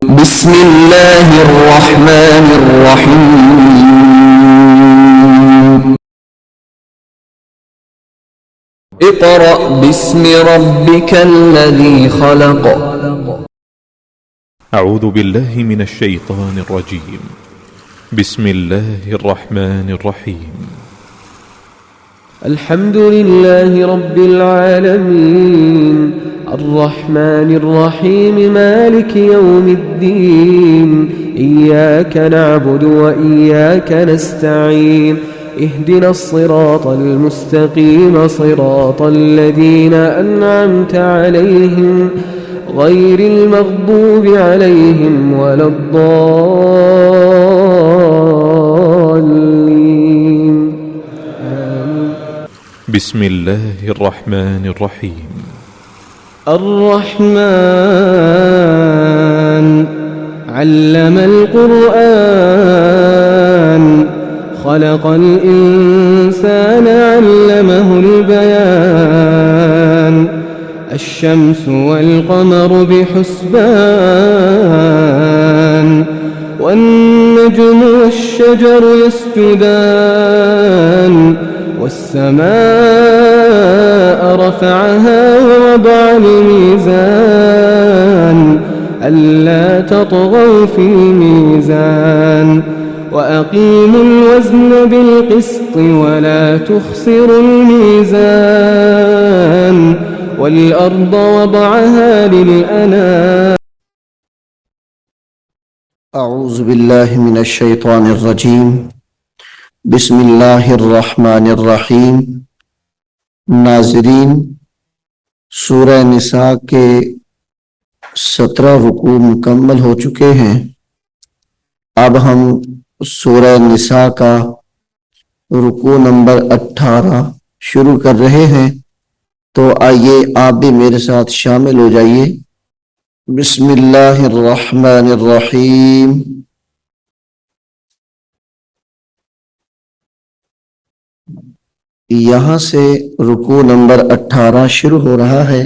بسم الله الرحمن الرحيم. اقرأ باسم ربك الذي خلق. أعوذ بالله من الشيطان الرجيم. بسم الله الرحمن الرحيم. الحمد لله رب العالمين الرحمن الرحيم مالك يوم الدين. إياك نعبد وإياك نستعين. اهدنا الصراط المستقيم صراط الذين أنعمت عليهم غير المغضوب عليهم ولا الضالين. بسم الله الرحمن الرحيم. الرحمن علم القرآن خلق الإنسان علمه البيان. الشمس والقمر بحسبان والنجم والشجر يسجدان. والسماء رفعها ووضع الميزان ألا تطغوا في الميزان وأقيموا الوزن بالقسط ولا تخسروا الميزان والأرض وضعها للأنام. أعوذ بالله من الشيطان الرجيم. بسم الله الرحمن الرحیم. नाज़रीन, सूरह निसा के 17 रुकू मुकम्मल हो चुके हैं। अब हम सूरह निसा का रुकू नंबर 18 शुरू कर रहे हैं, तो आइए आप भी मेरे साथ शामिल हो जाइए। बिस्मिल्लाहिर्रहमानिर्रहीम। यहां से रुकू नंबर 18 शुरू हो रहा है।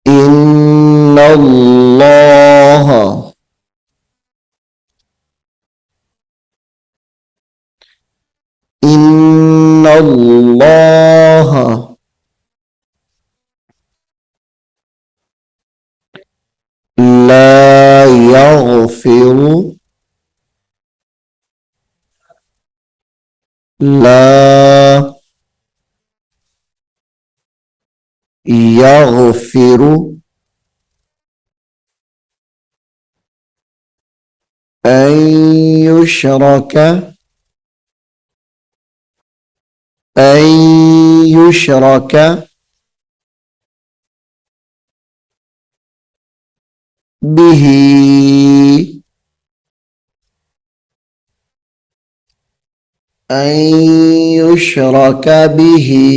इन्नल्लाह इन्नल्लाह ला यग़फ़िरु ला यग़फ़िरु अन युशरक बिही अन युशरक बिही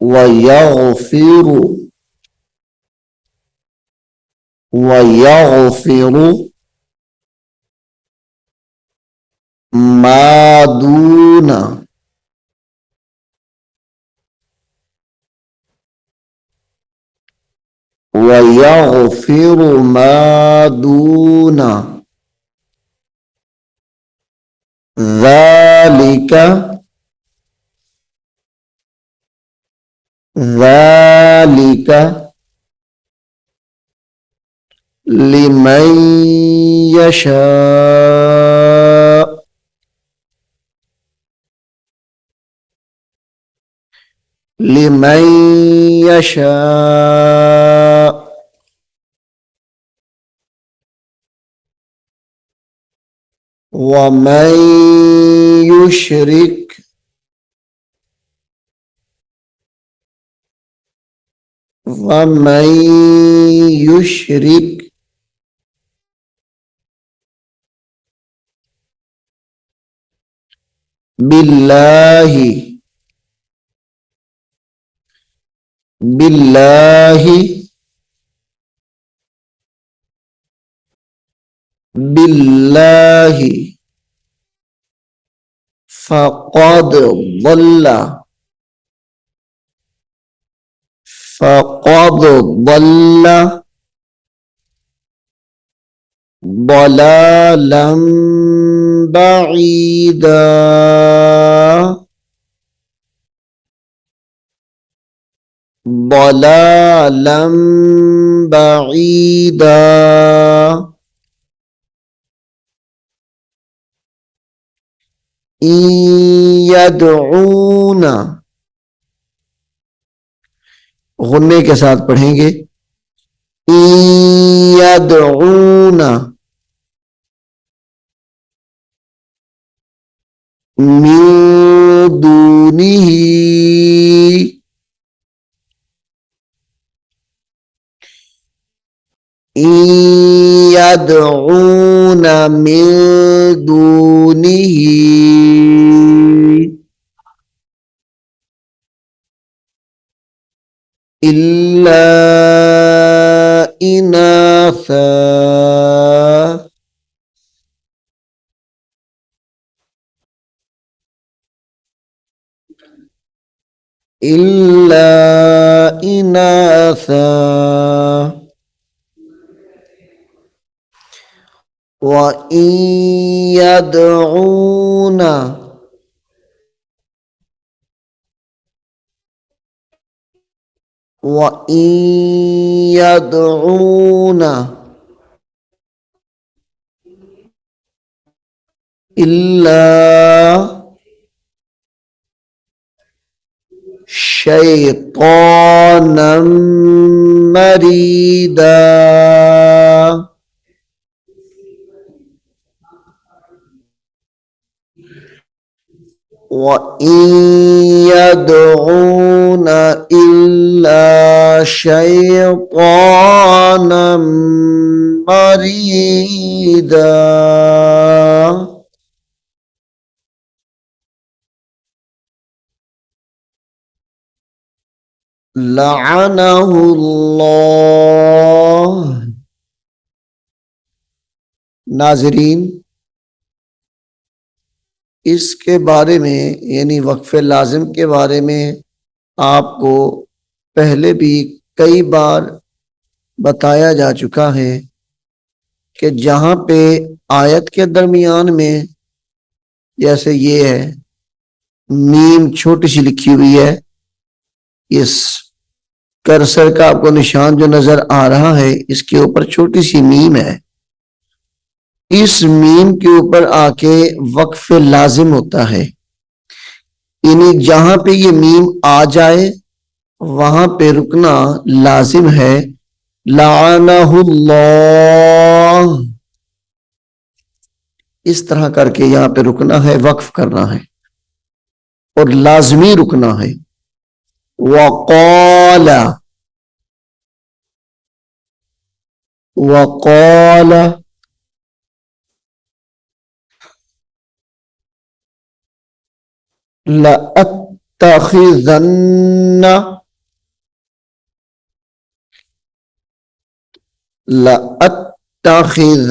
वयग़फ़िरु मा दूना वयग़फ़िरु मा दूना ज़ालिका लिमन यशा लिमन यशा वमन युशरिक बिल्लाहि बिल्लाहि बिल्लाहि फ़क़द ضल्ला फ़क़द ضल्ल ضलालन बईदा ضلالا بعيدا إن يدعون गुन्ने के साथ पढ़ेंगे इन यदऊन मिन दूनिही इन यदऊन मिन दूनिही इल्ला इनासा इल्ला इनासा व इन यदऊन وَإِن يَدْعُونَ إِلَّا شَيْطَانًا مَرِيدًا وَإِن يَدْعُونَ إِلَّا شَيْطَانًا مَرِيدًا لعنه الله। नाजरीन, इसके बारे में यानी वक्फ़े लाजिम के बारे में आपको पहले भी कई बार बताया जा चुका है कि जहां पे आयत के दरमियान में जैसे ये है मीम छोटी सी लिखी हुई है, इस कर्सर का आपको निशान जो नजर आ रहा है इसके ऊपर छोटी सी मीम है, इस मीम के ऊपर आके वक्फ लाजिम होता है। यानी जहां पे ये मीम आ जाए वहां पे रुकना लाजिम है। लानहुल्लाह, इस तरह करके यहां पे रुकना है, वक्फ करना है और लाजमी रुकना है। वक़ाला, वक़ाला लअत्तखिज़न्ना, लअत्तखिज़न्ना,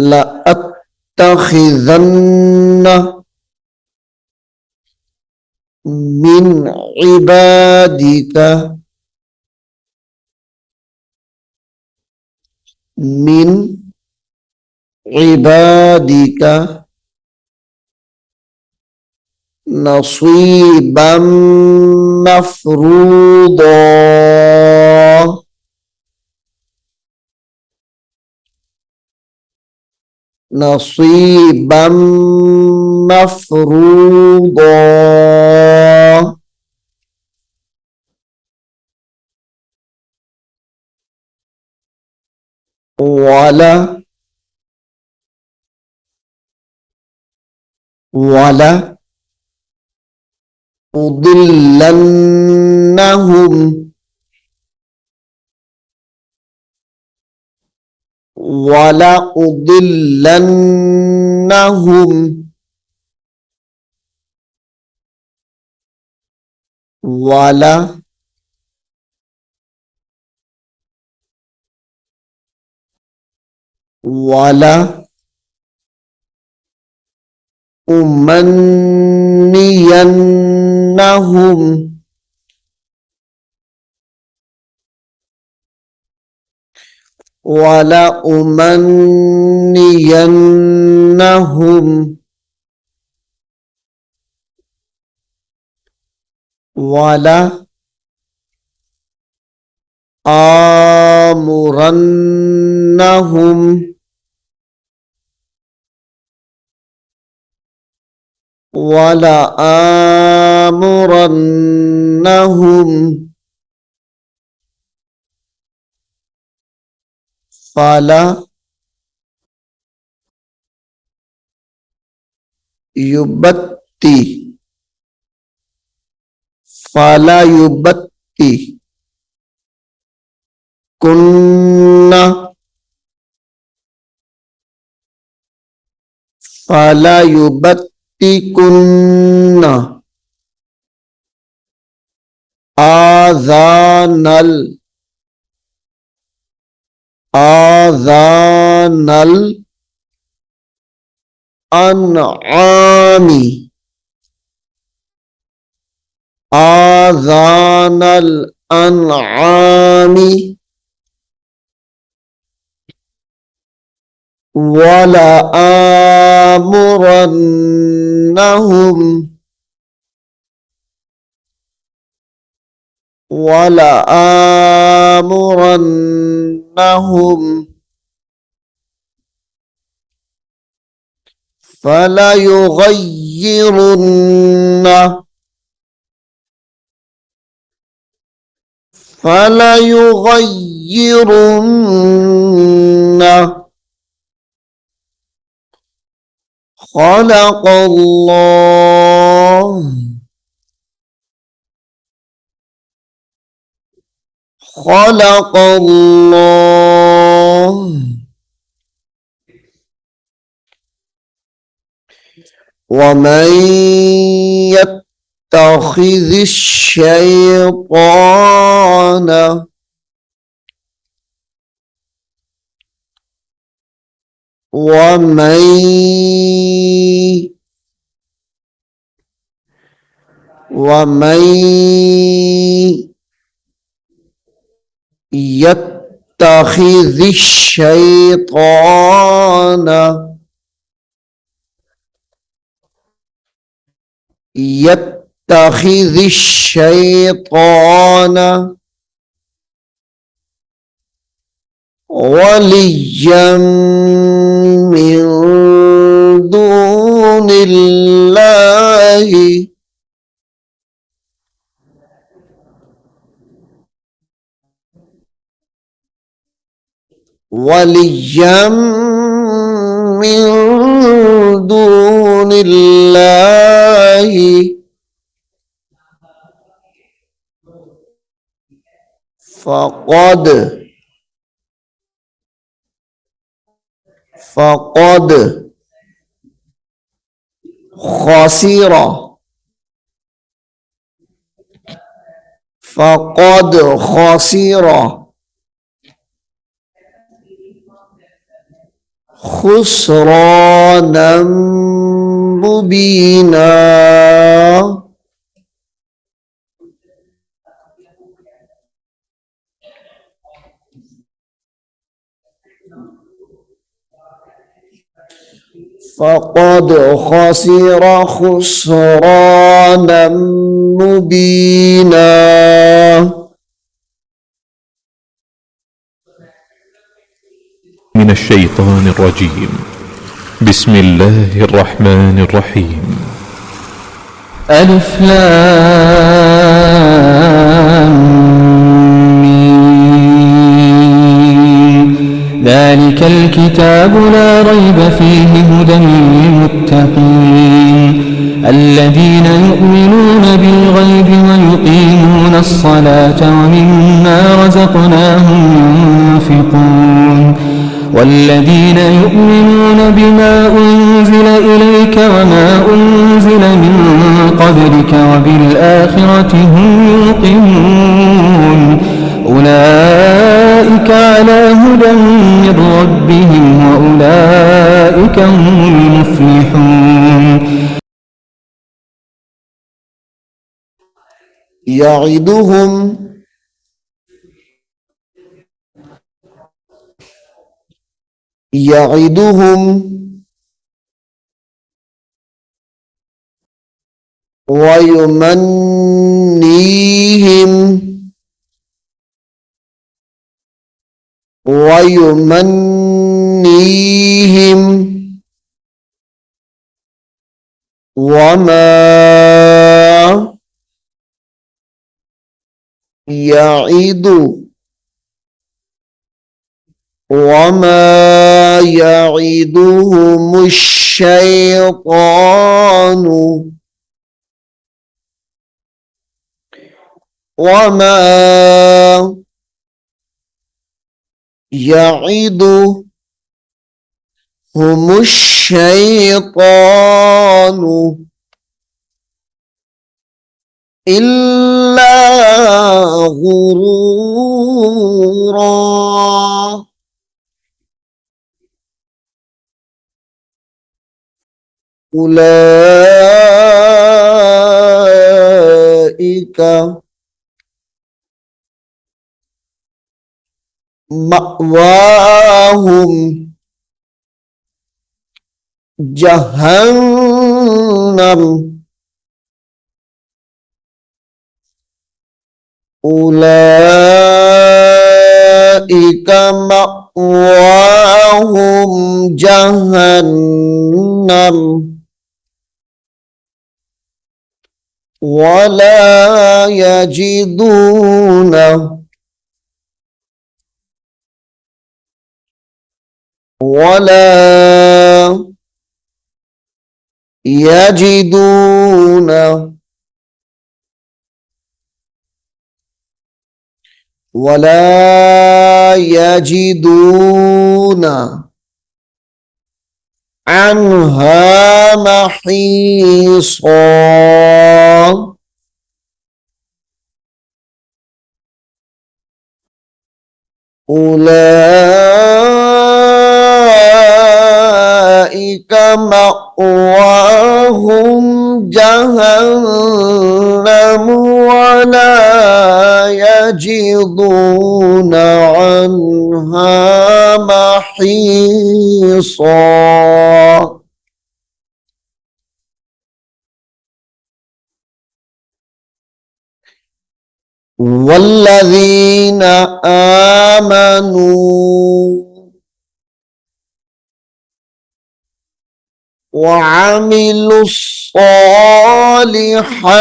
लअत्तखिज़न्ना मिन इबादिका, मिन इबादिका नसीबम मफरूदा, नसीबम मफरूदा वाला, वाला उदिल्लन्नहुम, वाला उदिल्लन्नहुम, वाला वाला أمنينهم ولأمنينهم ولآمرنهم فلا يبتي فلا يبتكن آذان الأنعام ولآمرنهم فلا يغيرن خلق الله ومن يتخذ الشيطان ومن يتخذ الشيطان وليا من دون الله فقد خسر خسرانا مبينا فقد خسر خسرانا مبينا من الشيطان الرجيم. بسم الله الرحمن الرحيم. ألف لام ميم. ذلك الكتاب لا ريب فيه هدى للمتقين الذين يؤمنون بالغيب ويقيمون الصلاة ومما رزقناهم ينفقون والذين يؤمنون بما أنزل إليك وما أنزل من قبلك وبالآخرة هم يوقنون أولئك على هدى من ربهم وأولئك هم المفلحون याइदुहुम याइदुहुम वयुमन्नीहिम वयुमन्नीहिम वमा याइदु वमा याइदुहुमुश्शैतानु वमा याइदुहुमुश्शैतानु इल्ला गुरूरा उलाइका मअवाहुम जहन्नम उलाइका मअवाहुम जहन्नम वला यजिदून वला यजिदून वला यजिदून अन्हा महीसा उलाइका मअवाहुम जहन्नम वला यजिदून अन्हा महीसा वल्लज़ीन आमनू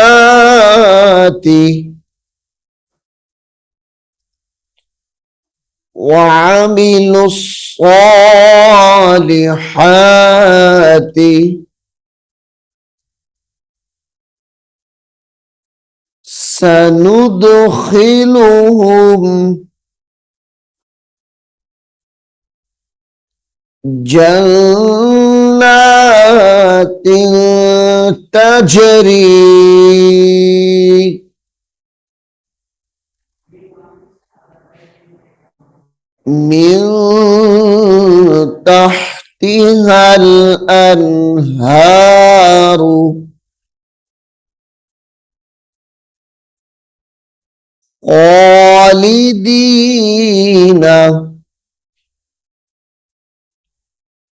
वअमिलुस्सालिहाति वअमिलुस्सालिहाति सनुदखिलुहुम जन्नातिन तजरी मिन तहतिहल अन्हारु खालिदीना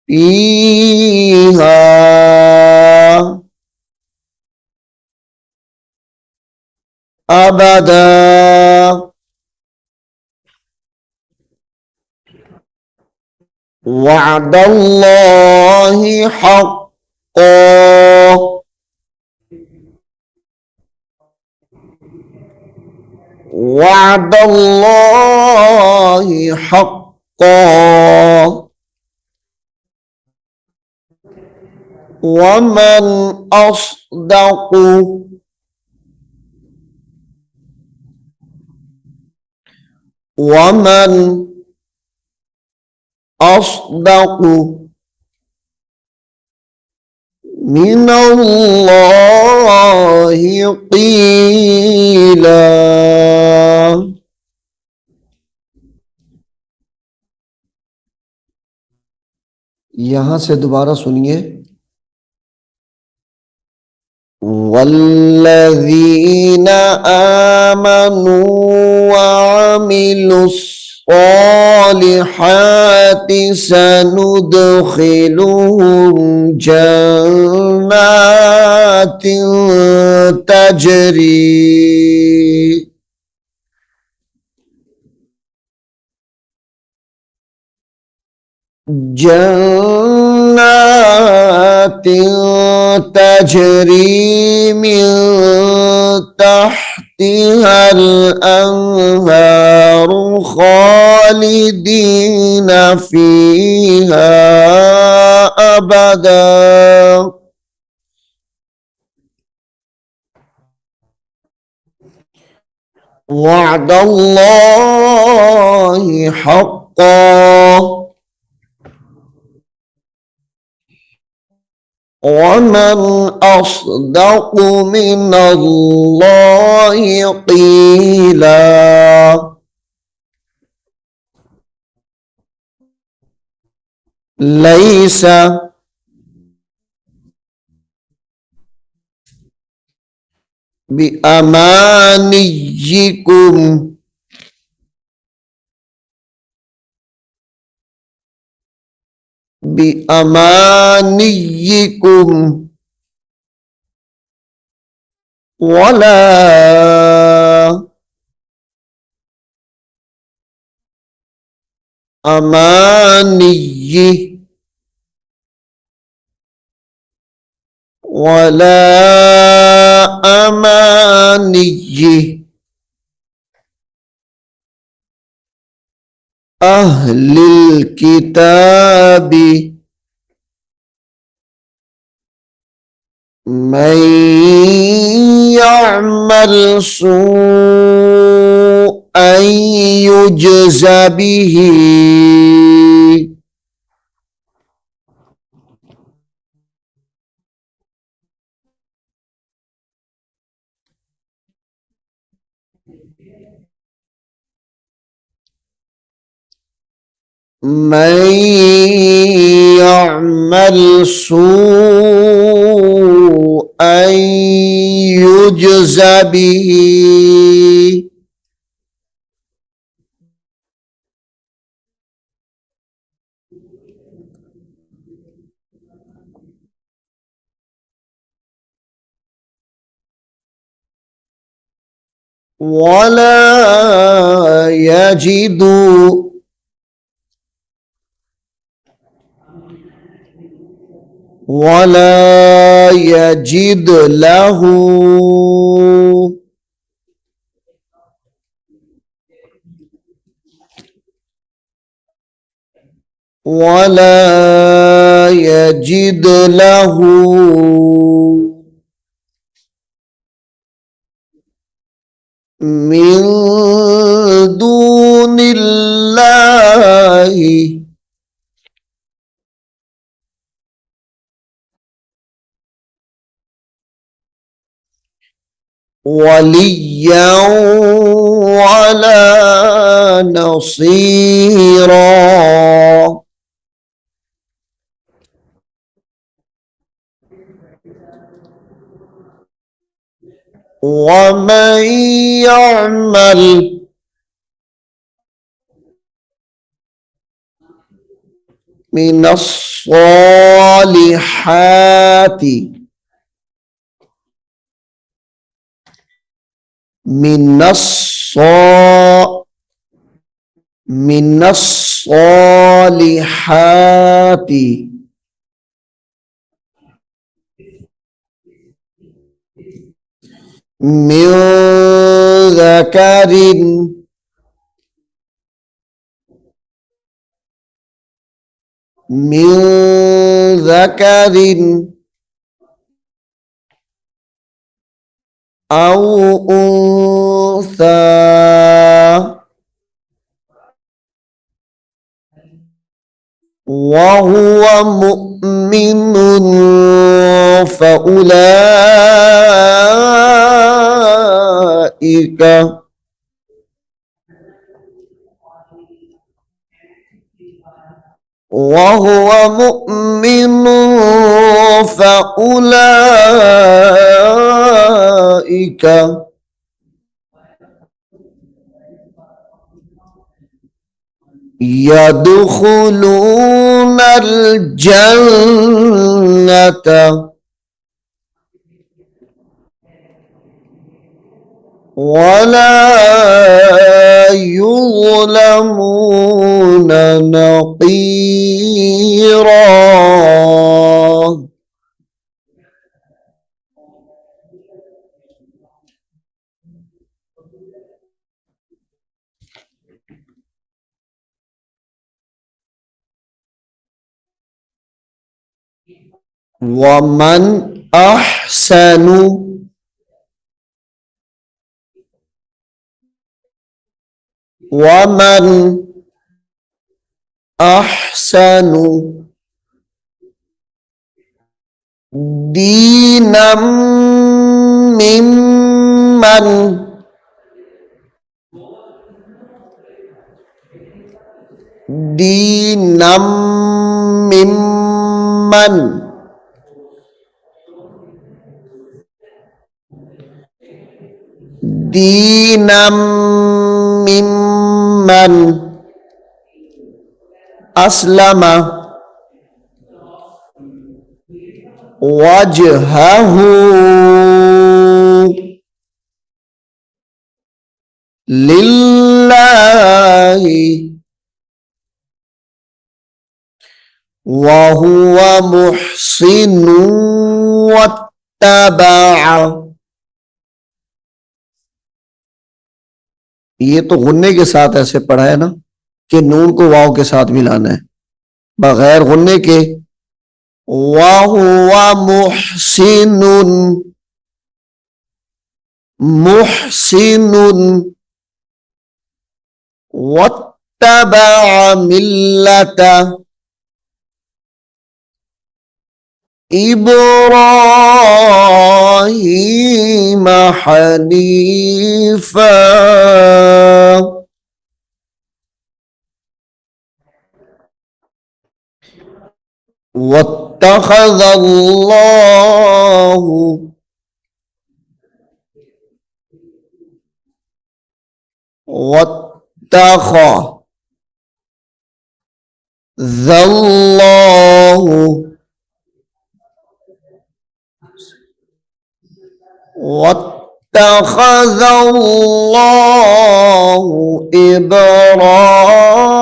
फीहा अबदा वअदल्लाहि हक्का वअदल्लाहि हक्का वमन अस्दक़ु वमन अस्दक़ु मिनल्लाहि क़ीला। यहां से दोबारा सुनिए। والذين آمنوا وعملوا الصالحات سندخلهم جنات تجري من تحتها الأنهار خالدين فيها أبدا وعد الله حقا ومن أصدق من الله قيلا ليس بأمانيكم ولا أماني أهل الكتاب من يعمل سوءا يجز به من يعمل سوءا يجز به ولا يجد له من دون الله وليا ولا نصيرا ومن يعمل من الصالحات من الصالحات من ذكر أو أنثى وهو مؤمن فأولئك فأولئك يدخلون الجنة ولا يظلمون نقيرا. ومن أحسن دينا ممن أسلم وجهه لله وهو محسن واتبع. ये तो गुन्ने के साथ ऐसे पढ़ा है ना कि नून को वाव के साथ मिलाना है, बगैर गुन्ने के वहुवा मुहसिनुन वत्तबअ मिल्लत इब्राहीम हनीफा वत्तखज़ अल्लाह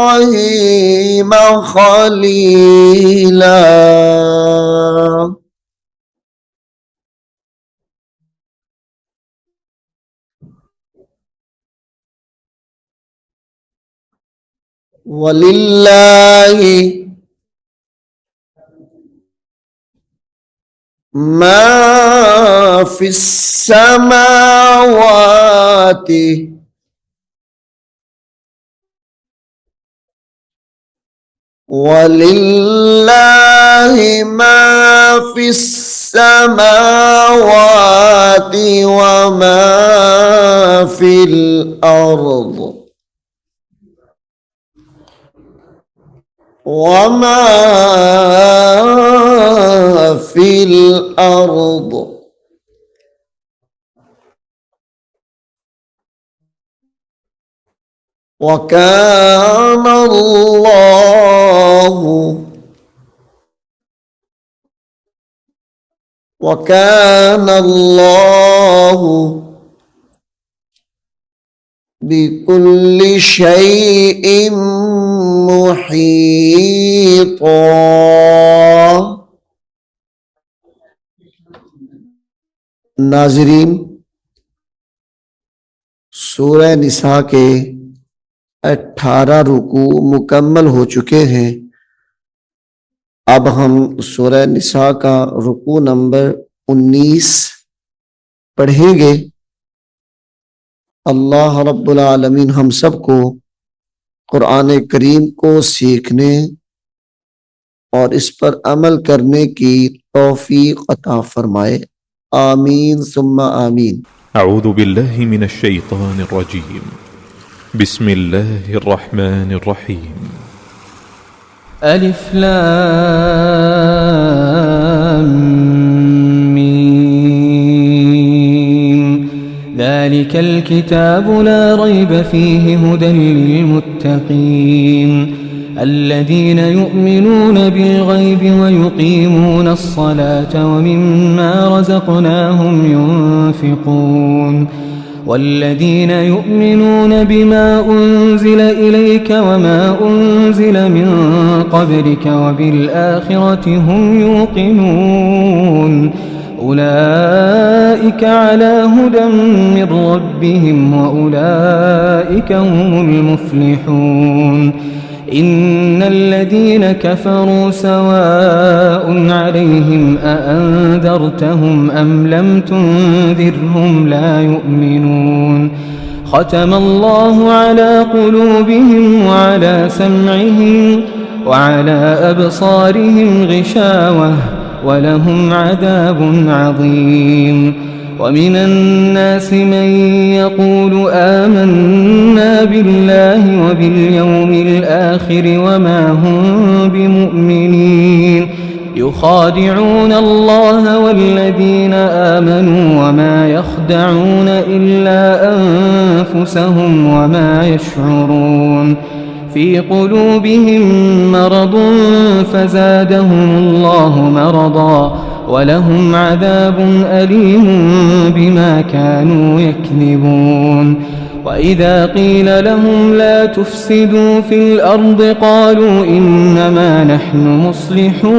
इब्राहीम खलीला। वलिल्लाहि मा फिस्समावाति वलिल्लाहि मा फिस्समावाति वमा फिल अर्द वमा फिल अर्द वकान अल्लाहु बिकुल्लि शैइन मुहीता। नाज़रीन, सूरह निसा के 18 रुकू मुकम्मल हो चुके हैं। अब हम सूरह निसा का रुकू नंबर 19 पढ़ेंगे। अल्लाह रब्बुल आलमीन हम सबको कुरान करीम को सीखने और इस पर अमल करने की तौफीक अता फरमाए। आमीन सुम्मा आमीन। أعوذ بالله من الشيطان الرجيم بسم الله الرحمن الرحيم ألف لام ذلك الكتاب لا ريب فيه هدى للمتقين الذين يؤمنون بالغيب ويقيمون الصلاة ومما رزقناهم ينفقون والذين يؤمنون بما أنزل إليك وما أنزل من قبلك وبالآخرة هم يوقنون أولئك على هدى من ربهم وأولئك هم المفلحون إن الذين كفروا سواء عليهم أأنذرتهم أم لم تنذرهم لا يؤمنون ختم الله على قلوبهم وعلى سمعهم وعلى أبصارهم غشاوة ولهم عذاب عظيم ومن الناس من يقول آمنا بالله وباليوم الآخر وما هم بمؤمنين يخادعون الله والذين آمنوا وما يخدعون إلا أنفسهم وما يشعرون في قلوبهم مرض فزادهم الله مرضا ولهم عذاب أليم بما كانوا يكذبون وإذا قيل لهم لا تفسدوا في الأرض قالوا إنما نحن مصلحون